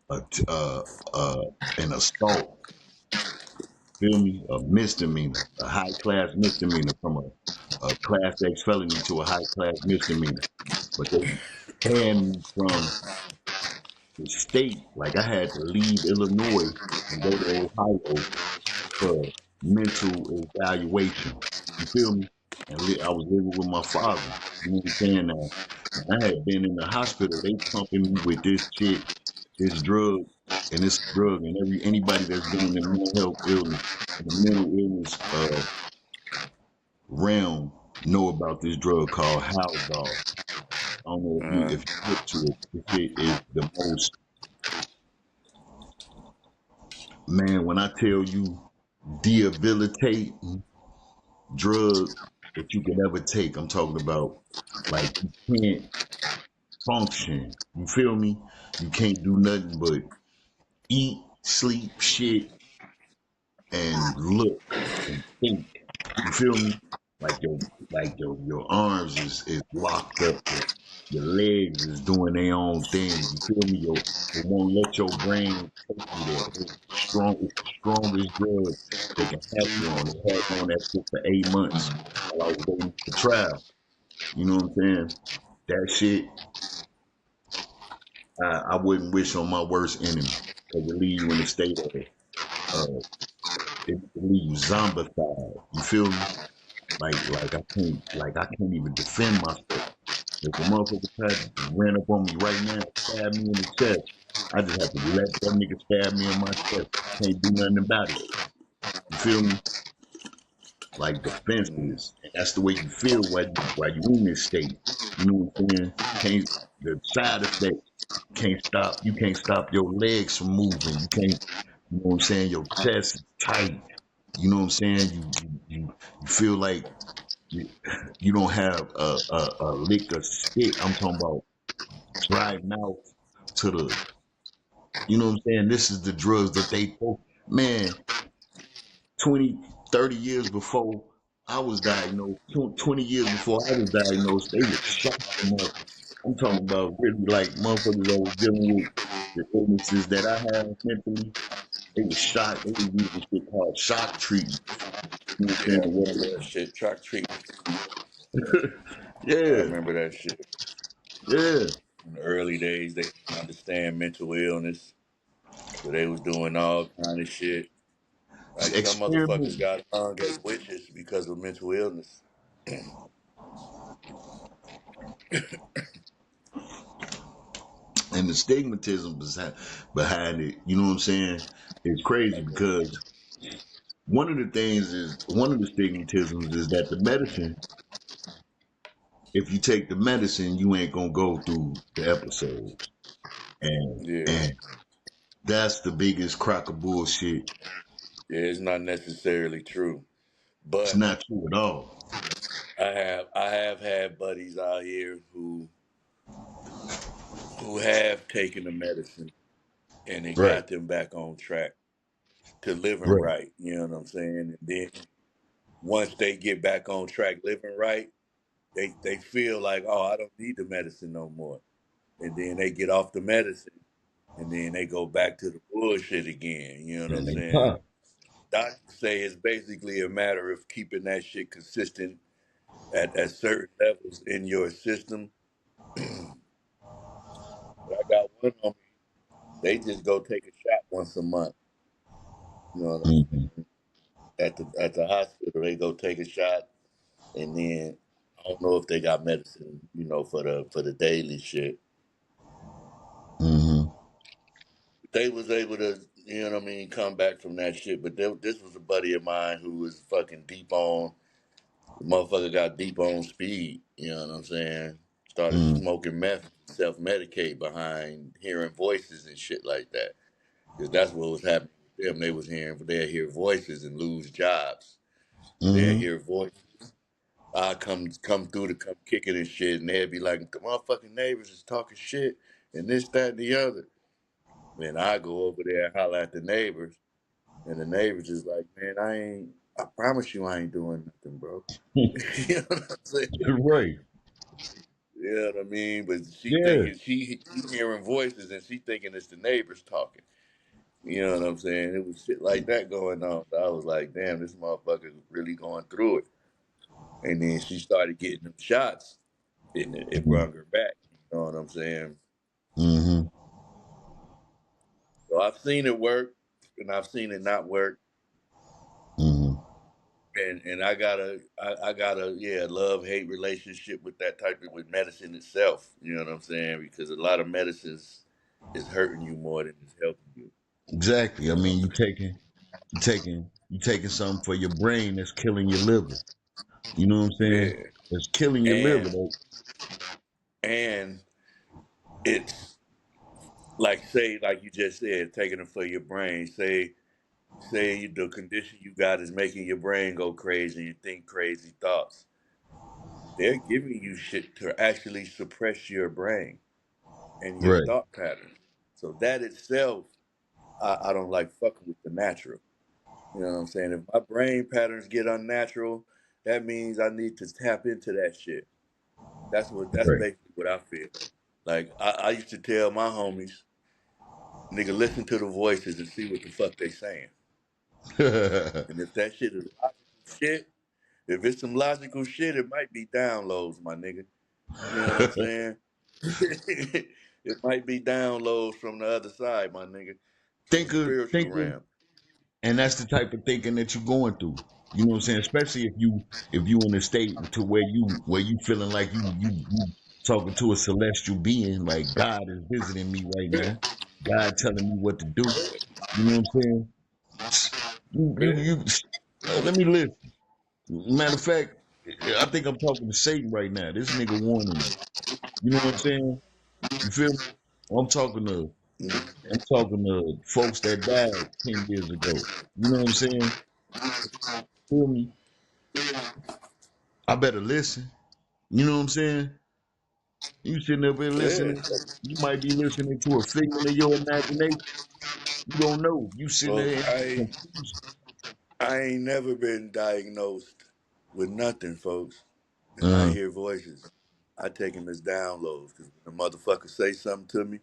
a, an assault. Feel me? A misdemeanor, a high class misdemeanor from a class X felony to a high class misdemeanor. But they banned me from the state. Like I had to leave Illinois and go to Ohio for mental evaluation. You feel me? And I was living with my father. You know what I'm saying? Now, I had been in the hospital. They pumping me with this shit, this drug, and this drug, and anybody that's been in the mental health illness, in the mental illness realm, know about this drug called Haldol. I don't know Uh, if you look to it. This shit is the most, man. When I tell you debilitating drug that you could ever take, I'm talking about like you can't function. You feel me? You can't do nothing but eat, sleep, shit, and look and think. You feel me? Like your arms is locked up. Your legs is doing their own thing. You feel me? It won't let your brain take you there. It's the strongest drug they can have you on. They had me on that shit for 8 months while I was waiting for trial. You know what I'm saying? That shit, I wouldn't wish on my worst enemy because it leave you in a state of, it leave you zombified. You feel me? Like I can't even defend myself. If a motherfucker tried ran up on me right now and stabbed me in the chest, I just have to let that nigga stab me in my chest. Can't do nothing about it. You feel me? Like defenseless. And that's the way you feel while you in this state. You know what I'm saying? Can't the side effects you can't stop your legs from moving. You know what I'm saying? Your chest is tight. You know what I'm saying? You feel like you, you don't have a lick of spit. I'm talking about dry mouth to the, you know what I'm saying? This is the drugs that man, 20, 30 years before I was diagnosed, 20 years before I was diagnosed, they would shock them up. I'm talking about really like motherfuckers that was dealing with the illnesses that I have mentally. They was shocked. They was using shit called shock treatments. You know what I'm yeah, I saying? remember that shit. Track treatment. I Yeah, remember that shit. yeah. In the early days, they didn't understand mental illness, so they was doing all kind of shit. Like some motherfuckers Experiment got hung as witches because of mental illness. and the stigmatism behind it. You know what I'm saying? It's crazy because one of the stigmatisms is that the medicine, if you take the medicine, you ain't gonna go through the episodes, Yeah, and that's the biggest crock of bullshit. yeah, it's not necessarily true, It's but not true at all. I have had buddies out here who have taken the medicine and it Right, got them back on track to living right. right. You know what I'm saying? And then once they get back on track living right, they feel like, oh, I don't need the medicine no more. And then they get off the medicine and then they go back to the bullshit again. You know what I'm And they saying? pop. Doctors say it's basically a matter of keeping that shit consistent at certain levels in your system. But I got one on me. They just go take a shot once a month. You know what I'm Hmm. saying? At the hospital, they go take a shot, and then I don't know if they got medicine, for the daily shit. Hmm. They was able to, come back from that shit. But this was a buddy of mine who was fucking deep on. The motherfucker got deep on speed. You know what I'm saying? Started Hmm. smoking meth, self medicate behind hearing voices and shit like that. Because that's what was happening with them. They'd hear voices and lose jobs. They'd Hmm. hear voices. I come through to come kicking and shit, and they'd be like, the motherfucking neighbors is talking shit and this, that, and the other. Then I go over there and holler at the neighbors, and the neighbors is like, man, I promise you I ain't doing nothing, bro. You know what I'm saying? Right. You know what I mean? But she Yeah. thinking she hearing voices and she thinking it's the neighbors talking. You know what I'm saying? It was shit like that going on. So I was like, damn, this motherfucker's really going through it. And then she started getting them shots, and it brought her back. You know what I'm saying? Hmm. So I've seen it work, and I've seen it not work. Hmm. And I got a love hate relationship with that type of with medicine itself. You know what I'm saying? Because a lot of medicines is hurting you more than it's helping you. Exactly. I You know? mean, you taking something for your brain that's killing your liver. You know what I'm saying? Yeah. It's killing your liver. And Though. and it's like, say, like you just said, taking it for your brain. Say the condition you got is making your brain go crazy. You think crazy thoughts. They're giving you shit to actually suppress your brain and your Right. thought patterns. So that itself, I don't like fucking with the natural. You know what I'm saying? If my brain patterns get unnatural, that means I need to tap into that shit. That's Right. basically what I feel. Like I used to tell my homies, nigga, listen to the voices and see what the fuck they saying. And if that shit is logical shit, if it's some logical shit, it might be downloads, my nigga. You know what I'm saying? It might be downloads from the other side, my nigga, from the spiritual Thinking, realm. and that's the type of thinking that you're going through. You know what I'm saying? Especially if you in a state to where you feeling like you talking to a celestial being, like God is visiting me right now. God telling me what to do. You know what I'm saying? Let me listen. Matter of fact, I think I'm talking to Satan right now. This nigga warning me. You know what I'm saying? You feel me? I'm talking to I'm talking to folks that died 10 years ago. You know what I'm saying? Feel me? I better listen. You know what I'm saying? You sitting up there Yeah. listening. You might be listening to a figment of your imagination. You don't know. You sitting Well, there in I confusion. I ain't never been diagnosed with nothing, folks. And I Uh-huh. hear voices. I take them as downloads because when the motherfucker say something to me,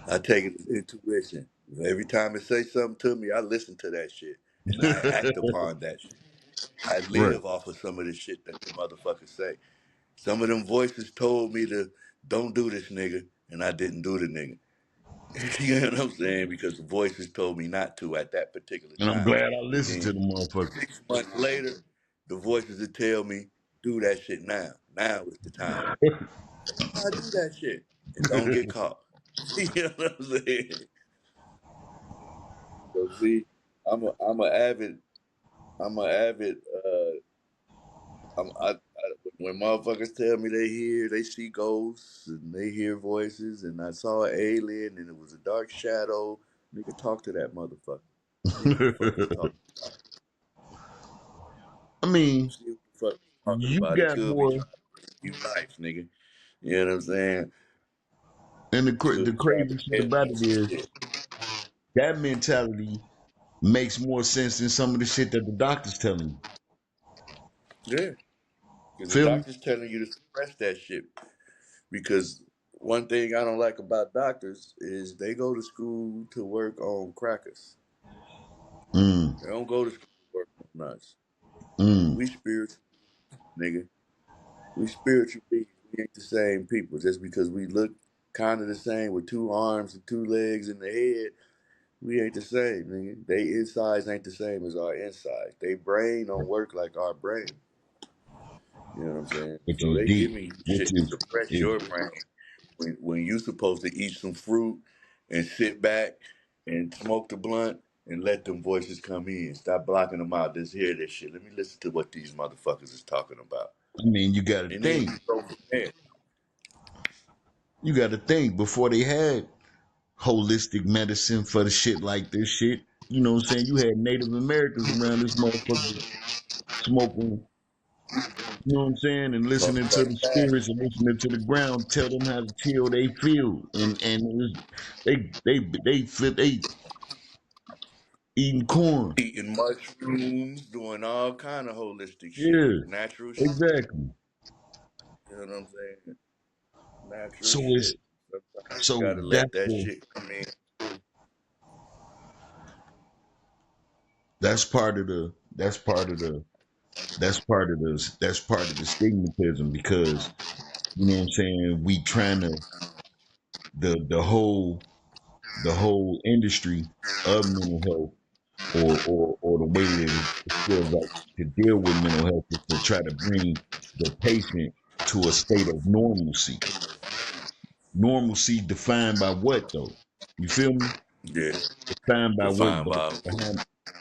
I take it as intuition. Every time it say something to me, I listen to that shit and I act upon that shit. I Right. live off of some of the shit that the motherfuckers say. Some of them voices told me to don't do this nigga, and I didn't do the nigga. You know what I'm saying? Because the voices told me not to at that particular And I'm time. glad I And listened to then the motherfucker. 6 months later, the voices would tell me, do that shit now. Now is the time. I do that shit and don't get caught. You know what I'm saying? So see, I'm a avid I'm a avid when motherfuckers tell me they see ghosts and they hear voices and I saw an alien and it was a dark shadow, nigga talk to that motherfucker. See what the fuck he's talking about. I mean, See what the fuck he's talking you about. He got could be more, trying to bring you life, nigga. You know what I'm saying? and Could the be trying crazy to shit tell about you it some is shit. that mentality makes more sense than some of the shit that the doctor's telling you. Yeah. Because the Feel me? doctor's telling you to suppress that shit. Because one thing I don't like about doctors is they go to school to work on crackers. Mm, They don't go to school to work on nuts. mm. We spiritual, nigga. We spiritual beings. We ain't the same people. Just because we look kind of the same with 2 arms and 2 legs in the head, we ain't the same, nigga. They insides ain't the same as our insides. They brain don't work like our brain. You know what I'm saying? Which So is they deep. give me Which shit to suppress is your brain when you supposed to eat some fruit and sit back and smoke the blunt and let them voices come in. Stop blocking them out. Just hear this shit. Let me listen to what these motherfuckers is talking about. I mean, you got to And then think. you go from there. You got to think before they had holistic medicine for the shit like this shit. You know what I'm saying? You had Native Americans around this motherfucker smoking, you know what I'm saying, and Talking listening to that the fast. spirits and listening to the ground tell them how to chill they feel. And it was, they eating corn. Eating mushrooms, doing all kind of holistic shit. Yeah, Natural shit. exactly. You know what I'm saying? Natural So it's shit. Sometimes you so gotta let that shit come in. that's part of the that's part of the stigmatism because you know what I'm saying, we trying to the the whole industry of mental health or the way that it feels like to deal with mental health is to try to bring the patient to a state of normalcy. Normalcy defined by what though? You feel me? Yeah. Defined by what? Defined by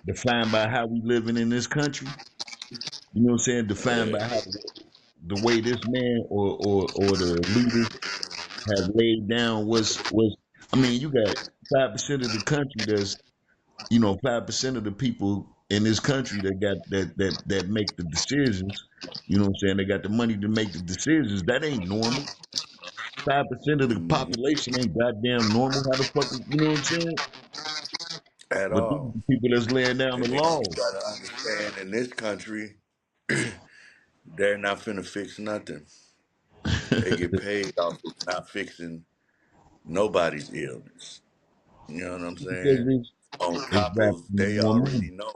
Defined by how we living in this country. You know what I'm saying? Defined by how the way this man or the leaders have laid down was. I mean, you got 5% of the country that's, you know, 5% of the people in this country that got that make the decisions. You know what I'm saying? They got the money to make the decisions. That ain't normal. 5% of the population ain't goddamn normal. How the fuck, you know what I'm saying? at But these are all. the people that's laying down the And then you laws. gotta understand in this country, they're not finna fix nothing. They get paid off of not fixing nobody's illness. You know what I'm Because saying? On it's top wrapped of in they more money. already know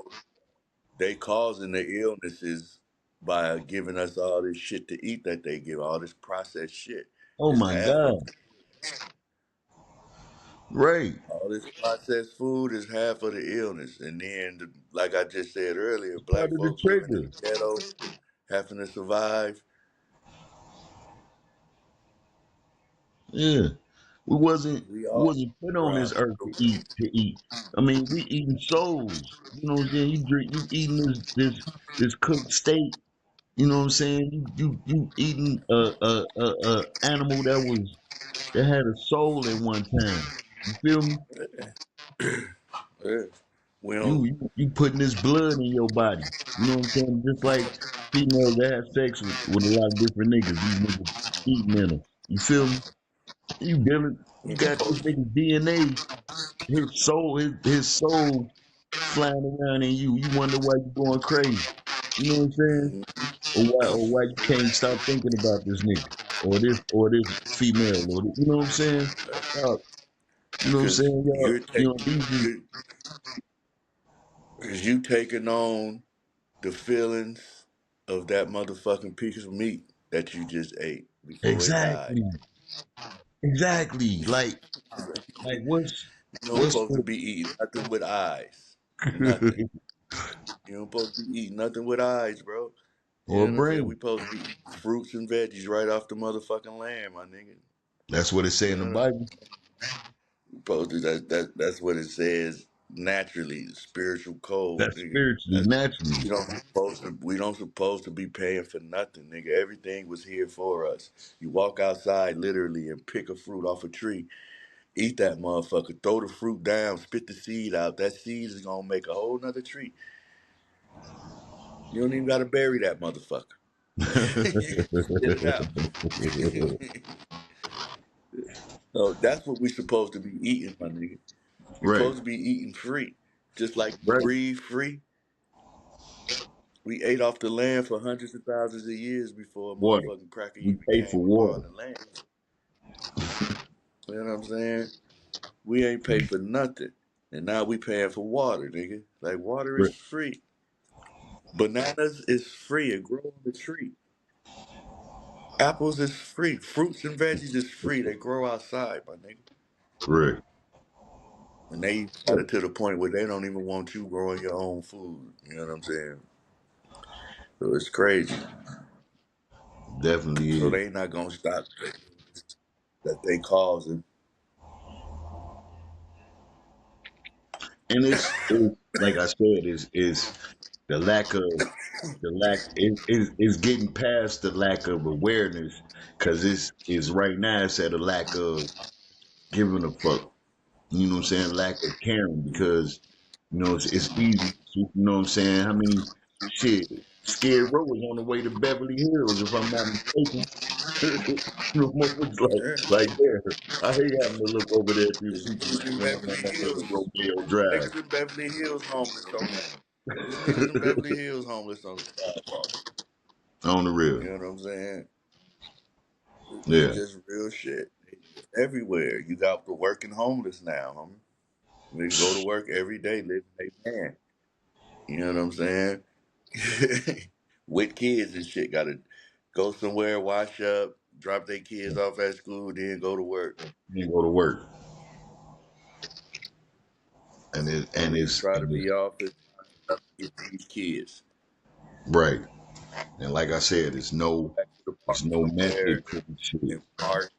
they causing the illnesses by giving us all this shit to eat that they give, all this processed shit. Oh Is my half of God. Right. all this processed food is half of the illness. And then like I just said earlier, It's part black of the folks living in trigger. the ghetto, having to survive. Yeah. We We all wasn't put on this around earth the to eat. I mean, we eating souls. You know what I'm saying? You eating this cooked steak. You know what I'm saying? You eating a animal that had a soul at one time. You feel me? yeah. We don't. You putting this blood in your body. You know what I'm saying? Just like females that have sex with a lot of different niggas. These niggas eating in them. You feel me? You We got this supposed to. nigga DNA, his soul flying around in you. You wonder why you going crazy. You know what I'm saying? Or why you can't stop thinking about this nigga or this female you know what I'm saying? Y'all, you know what I'm Because saying? Y'all, you're you taking know, these is you because you taking on. the feelings of that motherfucking piece of meat that you just ate before it died. Exactly. Exactly. Like You don't what's supposed to be eating nothing with eyes. Nothing. the You don't supposed to be eating nothing with eyes, bro. You or know what I'm saying? brain? We supposed to be eating fruits and veggies right off the motherfucking land, my nigga. That's what it say You in the know what I'm Bible. supposed to that's what it says naturally, the spiritual code, That's nigga. spiritually, That's naturally. we don't supposed to be paying for nothing, nigga. Everything was here for us. You walk outside literally and pick a fruit off a tree, eat that motherfucker, throw the fruit down, spit the seed out. That seed is gonna make a whole nother tree. You don't even gotta bury that motherfucker. You can just spit it out. So that's what we supposed to be eating, my nigga. We Right. supposed to be eating free. Just like you Right. breathe free. We ate off the land for hundreds of thousands of years before a Water. motherfucking cracker We even pay for came upon water. the land. You know what I'm saying? We ain't pay for nothing. And now we paying for water, nigga. Like water is Right. free. Bananas is free. It grow on the tree. Apples is free. Fruits and veggies is free. They grow outside, my nigga. Right. And they got it to the point where they don't even want you growing your own food. You know what I'm saying? So it's crazy. Definitely So is. they not gonna stop that they causing. And it's like I said, is the lack of the lack is getting past the lack of awareness because it's right now it's at a lack of giving a fuck. You know what I'm saying? Lack of caring because it's easy. You know what I'm saying? How many shit Skid Row was on the way to Beverly Hills if I'm not mistaken. Motherfuckers Yeah. like there. I hate having to look over there through There's people niggas in going on Beverly motherfucking Hills. Rodeo Niggas in Drive. Beverly Hills homeless on that. There's niggas in Beverly Hills homeless on the sidewalk. On the real. You know what I'm saying? It's Yeah. just real shit. Everywhere. You got the working homeless now, homie. They go to work every day living they man. You know what I'm saying? With kids and shit. Gotta go somewhere, wash up, drop their kids off at school, then go to work. You go to work. And Don't even try to be off it. Get these kids. right. And like I said, Back to the park it's no somewhere method to the shit. and park.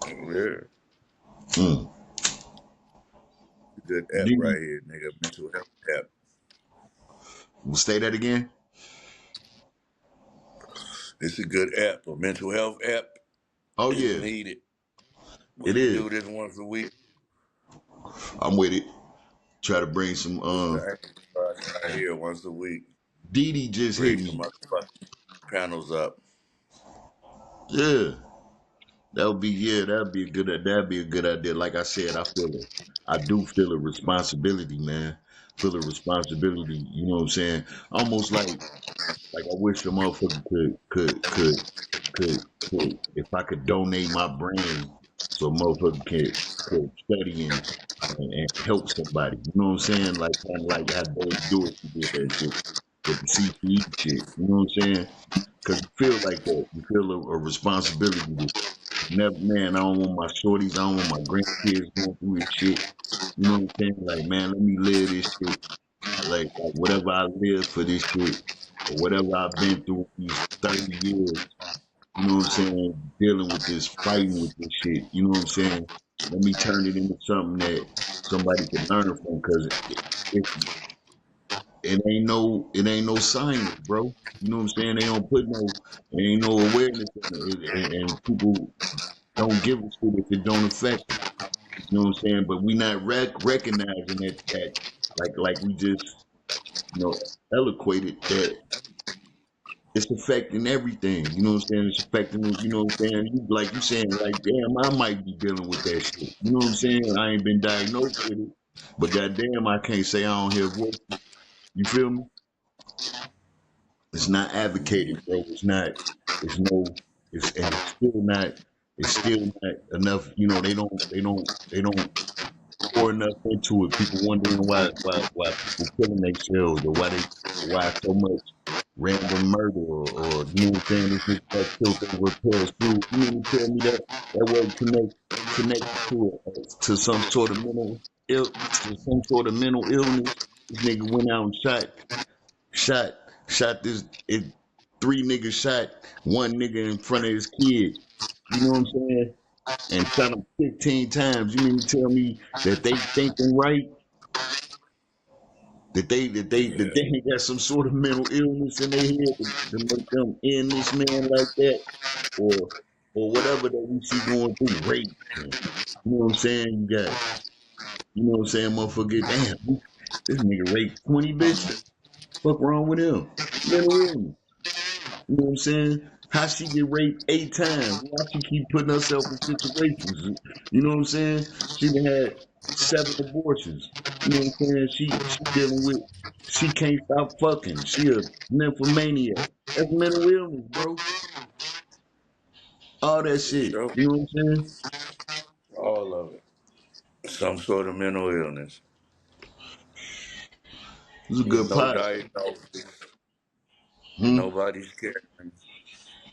Yeah. Mm. Good app right Diddy, here, nigga. Mental health app. we'll say that again. It's a good app, a mental health app. Oh It's yeah, needed. We it can is. do this once a week. I'm with it. Try to bring some This the exercise right here once a week. Didi just hit Bring some me. motherfucking panels up. Yeah. That'd be a good idea. Like I said, I do feel a responsibility, man. Feel a responsibility, you know what I'm saying? Almost like I wish a motherfucker could if I could donate my brain so a motherfucker could study and help somebody. You know what I'm saying? Like kind of like how Dave Lewis did that shit with the CTE shit. You know what I'm saying? Because you feel like that. You feel a responsibility to never, man. I don't want my shorties. I don't want my grandkids going through this shit. You know what I'm saying? Like, man, let me live this shit. Like whatever I live for this shit, or whatever I've been through these 30 years. You know what I'm saying? Dealing with this, fighting with this shit. You know what I'm saying? Let me turn it into something that somebody can learn from. Because it ain't no science, bro. You know what I'm saying? They don't put no, there ain't no awareness in it, and people don't give a shit if it don't affect them. You know what I'm saying? But we not recognizing that like we just eloquated that it's affecting everything. You know what I'm saying? It's affecting, you know what I'm saying? Like you saying, like, damn, I might be dealing with that shit. You know what I'm saying? I ain't been diagnosed with it, but goddamn, I can't say I don't hear voices. You feel me? It's not advocated, bro. It's not. It's no. And it's still not. It's still not enough. You know, they don't. pouring us into it. People wondering why people killing themselves or why so much random murder or you know what I'm saying, this nigga got killed over a pair of shoes. You mean to tell me that wasn't connected to some sort of to some sort of mental illness? This nigga went out and shot shot this it three niggas shot one nigga in front of his kid. You know what I'm saying? And shot him 15 times. You mean to tell me that they thinking right? That Yeah, they ain't got some sort of mental illness in their head to make them end this man like that, or whatever that we see going through rape. And, you know what I'm saying? You know what I'm saying, motherfucker. Damn, this nigga raped 20 bitches. Fuck wrong with him? Mental illness. You know what I'm saying? How she get raped 8 times? Why she keep putting herself in situations? You know what I'm saying? She done had 7 abortions. You know what I'm saying? She dealing with she can't stop fucking. She a nymphomaniac. That's mental illness, bro. All that for shit. sure. You know what I'm saying? All of it. Some sort of mental illness. It's a And good no pod. diagnosis. And Hmm? nobody's caring.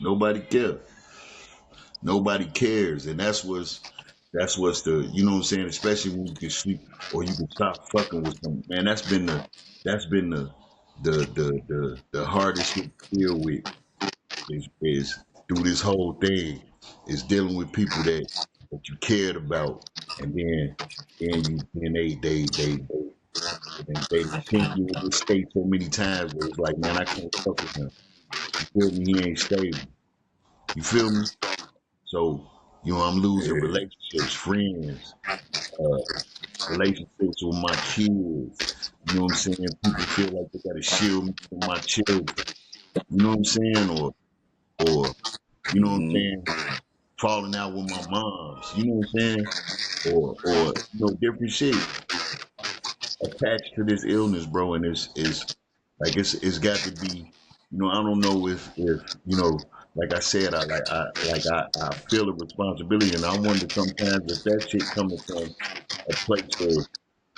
Nobody cares. Nobody cares. And that's what's the you know what I'm saying, especially when you can sleep or you can stop fucking with someone. Man, that's been the hardest shit to deal with is through this whole thing is dealing with people that you cared about and then they pin you in this state so many times where it's like, man, I can't fuck with him. You feel me? He ain't stable. You feel me? So, I'm losing Yeah. relationships, friends, uh, relationships with my kids. You know what I'm saying? People feel like they gotta shield me from my children. You know what I'm saying? Or you know what I'm Hmm. saying? Falling out with my moms. You know what I'm saying? Or different shit attached to this illness, bro. And it's like it's got to be. I don't know if like I said, I feel a responsibility, and I wonder sometimes if that shit coming from a place of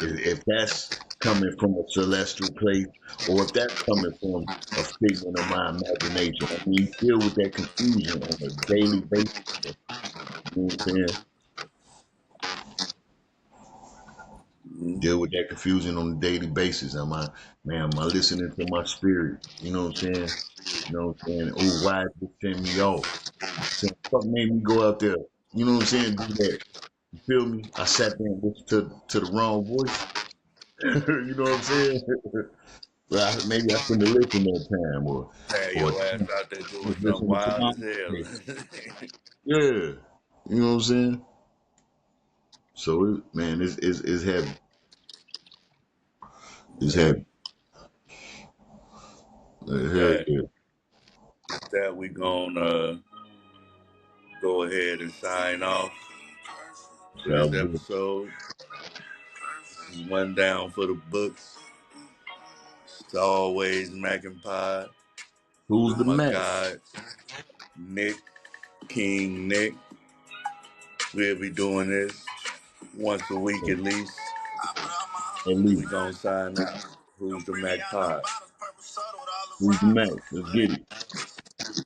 if that's coming from a celestial place or if that's coming from a figment of my imagination. I mean, you deal with that confusion on a daily basis. You know what I'm saying? Hmm. Deal with that confusion on a daily basis. Am I listening to my spirit? You know what I'm saying? You know what I'm saying? Oh, why did it send me off? Saying, fuck made me go out there. You know what I'm saying? Do that. You feel me? I sat there and listened to the wrong voice. You know what I'm saying? Well, maybe I shouldn't have listened that time, Had or your ass out there doing just something listening to wild my as hell. mistake. Yeah, you know what I'm saying. So man, it's heavy. It's Yeah. heavy. With Hell that, yeah. we gonna go ahead and sign off for this Sound good. episode. This is one down for the books. It's always Mac and Pod Who's with the my Mac? guy Nick, King Nick. We'll be doing this once a week at least. At We least. gonna sign out. Who's the Mac Pod? Who's the Mac? Let's get it.